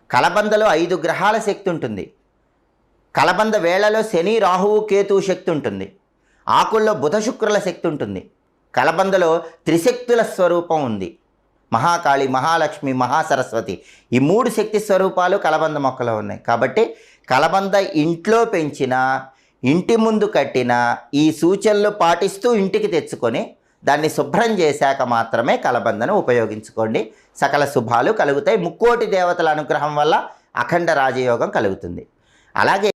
కలబందలో 5 గ్రహాల శక్తి ఉంటుంది. కలబంద వేళలో శని, రాహువు, కేతువు శక్తి ఉంటుంది. ఆకుల్లో బుధ, శుక్రుల శక్తి ఉంటుంది. కలబందలో త్రిశక్తుల స్వరూపం ఉంది. మహాకాళి, మహాలక్ష్మి, మహాసరస్వతి, ఈ 3 శక్తి స్వరూపాలు కలబంద మొక్కలో ఉన్నాయి. కాబట్టి కలబంద ఇంట్లో పెంచిన, ఇంటి ముందు కట్టిన, ఈ సూచనలు పాటిస్తూ ఇంటికి తెచ్చుకొని దాన్ని శుభ్రం చేశాక మాత్రమే కలబందను ఉపయోగించుకోండి. సకల శుభాలు కలుగుతాయి. ముక్కోటి దేవతల అనుగ్రహం వల్ల అఖండ రాజయోగం కలుగుతుంది. అలాగే